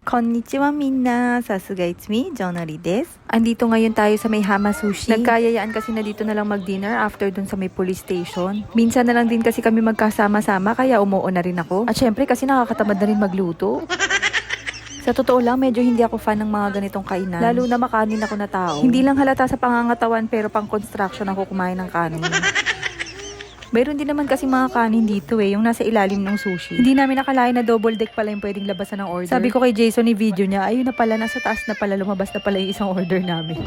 Konnichiwa minna! Sasuga, it's me, Jonori desu. Andito ngayon tayo sa may Hama Sushi. Nagkayayaan kasi na dito na lang mag-dinner after dun sa may police station. Minsan na lang din kasi kami magkasama-sama kaya umuo na rin ako. At syempre kasi nakakatamad na rin magluto. Sa totoo lang, medyo hindi ako fan ng mga ganitong kainan. Lalo na makanin ako na tao. Hindi lang halata sa pangangatawan pero pang construction ako kumain ng kanin. Mayroon din naman kasi mga kanin dito yung nasa ilalim ng sushi. Hindi namin nakalain na double deck pala yung pwedeng labasan ng order. Sabi ko kay Jason ni video niya, ayun na pala, nasa taas na pala, lumabas na pala yung isang order namin.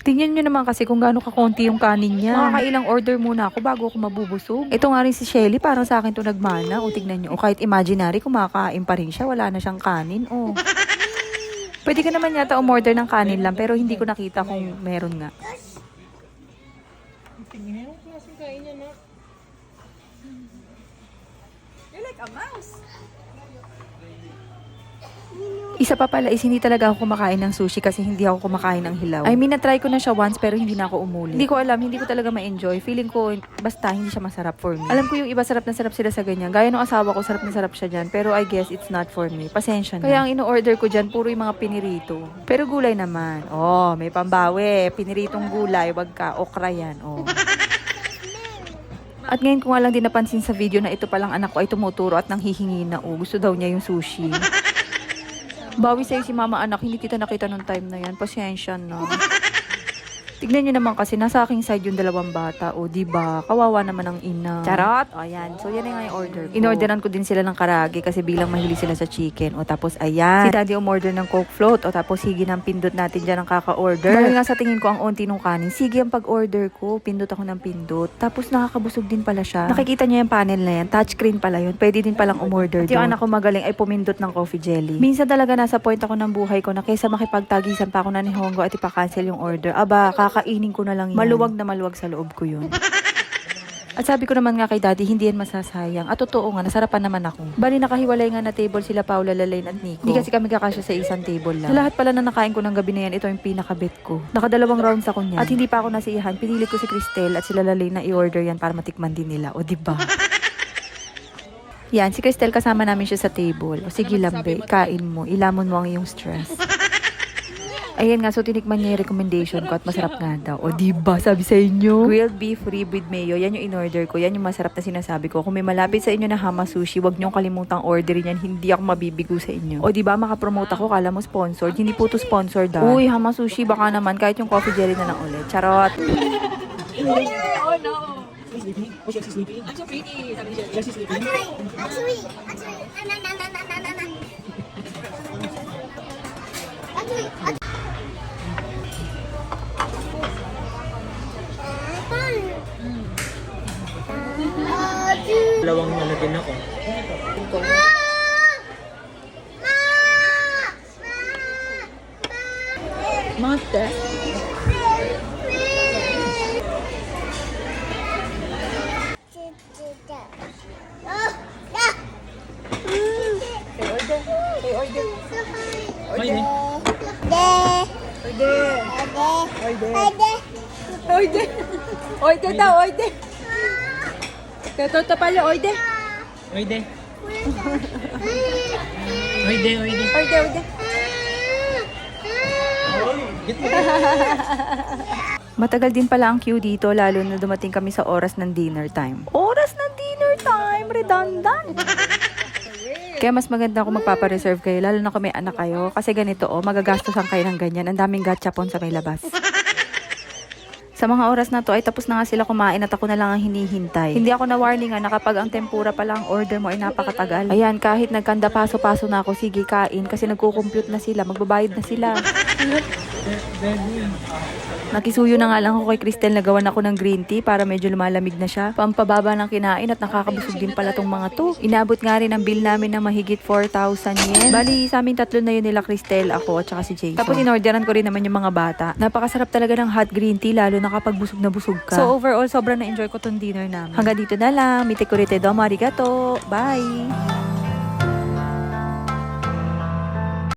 Tingnan nyo naman kasi kung gaano kakonti yung kanin niya. Makakailang order muna ako bago ako mabubusog. Ito nga rin si Shelly, parang sa akin to nagmana. O tignan nyo, o kahit imaginary, kumakain pa rin siya, wala na siyang kanin. O. Pwede ka naman yata umorder ng kanin lang, pero hindi ko nakita kung meron nga. Tingnan mo klaseng kain niya na. You're like a mouse. Isa pa pala is hindi talaga ako kumakain ng sushi kasi hindi ako kumakain ng hilaw. I mean, na-try ko na siya once pero hindi na ako umuli. Hindi ko alam, hindi ko talaga ma-enjoy. Feeling ko basta hindi siya masarap for me. Alam ko yung iba sarap na sarap sila sa ganyan. Gaya ng asawa ko, sarap na sarap siya dyan. Pero I guess it's not for me. Pasensya na. Kaya ang ino-order ko dyan, puro yung mga pinirito. Pero gulay naman. Oh, may pambawi. Piniritong gulay. Wag ka. Okra yan. Oh. At ngayon ko nga lang din napansin sa video na ito palang anak ko ay tumuturo at nanghihingi na gusto daw niya yung sushi. Bawi sa'yo si mama anak, hindi kita nakita nung time na yan. Pasensya na. Tignan nyo naman kasi nasa aking side yung dalawang bata. O diba, kawawa naman ang ina. Charot! O yan, so yan nga yung order ko. Inorderan ko din sila ng karage kasi bilang mahilig sila sa chicken. O tapos ayan, si daddy umorder ng coke float. O tapos sige ng pindot natin dyan ang kaka-order. Dahil nga sa tingin ko ang onti nung kanin, sige ang pag-order ko, pindot ako ng pindot. Tapos nakakabusog din pala siya. Nakikita niyo yung panel na yan, touchscreen pala yun. Pwede din palang umorder. At yung anak ko magaling ay pumindot ng coffee jelly. Minsan talaga nasa point ako ng buhay ko na kaysa makipagtagisan pa ako na ni Hongo at ipa-cancel yung order. Aba, kakainin ko na lang yan. Maluwag na maluwag sa loob ko yun. At sabi ko naman nga kay daddy, hindi yan masasayang. At totoo nga, nasarapan naman ako. Bali nakahiwalay nga na table sila Paula, Lalaine at Nico. Hindi kasi kami kakasya sa isang table lang. Sa lahat pala na nakain ko ng gabi na yan, ito yung pinakabet ko. Nakadalawang rounds ako niyan. At hindi pa ako nasiyahan, pinilit ko si Cristel at sila Lalaine na i-order yan para matikman din nila. O diba? Yan, si Cristel kasama namin siya sa table. O sige lambe, kain mo, ilamon mo ang iyong stress. Ayan nga, so tinikman niya yung recommendation ko at masarap nga daw. O diba, sabi sa inyo? Grilled beef rib with mayo, yan yung in-order ko. Yan yung masarap na sinasabi ko. Kung may malapit sa inyo na Hama Sushi, wag niyong kalimutang orderin yan. Hindi ako mabibigo sa inyo. O diba, makapromote ako, kala mo sponsored. Hindi po to sponsored ah. Uy, Hama Sushi, baka naman kahit yung coffee jelly na lang ulit. Charot! Oh no! Oh, she's sleeping. I'm so pretty. Sabi niya. Yeah, she's sleeping. Actually, Dalawang ano din ako. Mate. Ay, Oide. Oide daw, oide. Toto pala, oide. Oide. Oide, oide. Oide, oide. Matagal din pala ang queue dito, lalo na dumating kami sa oras ng dinner time. Oras ng dinner time! Redundant! Kaya mas maganda kung magpapareserve kayo, lalo na kung may anak kayo. Kasi ganito magagastosan kayo ng ganyan. Ang daming gachapon sa may labas. Sa mga oras na to ay tapos na nga sila kumain at ako na lang ang hinihintay. Hindi ako na-warning na kapag ang tempura pa lang order mo ay napakatagal. Ayan, kahit nagkanda paso-paso na ako, sige kain kasi nagko-compute na sila, magbabayad na sila. Nakisuyo na nga lang ako kay Cristel, nagawan ako ng green tea para medyo lumalamig na siya. Pampababa ng kinain at nakakabusog din pala tong mga to. Inabot nga rin ang bill namin na mahigit 4,000 yen. Bali, sa amin tatlo na yun nila Cristel, ako at saka si Jason. Tapos inorderan ko rin naman yung mga bata. Napakasarap talaga ng hot green tea, lalo na kapag busog na busog ka. So overall, sobrang na-enjoy ko tong dinner namin. Hanggang dito na lang. Mite kurite domo arigato. Bye!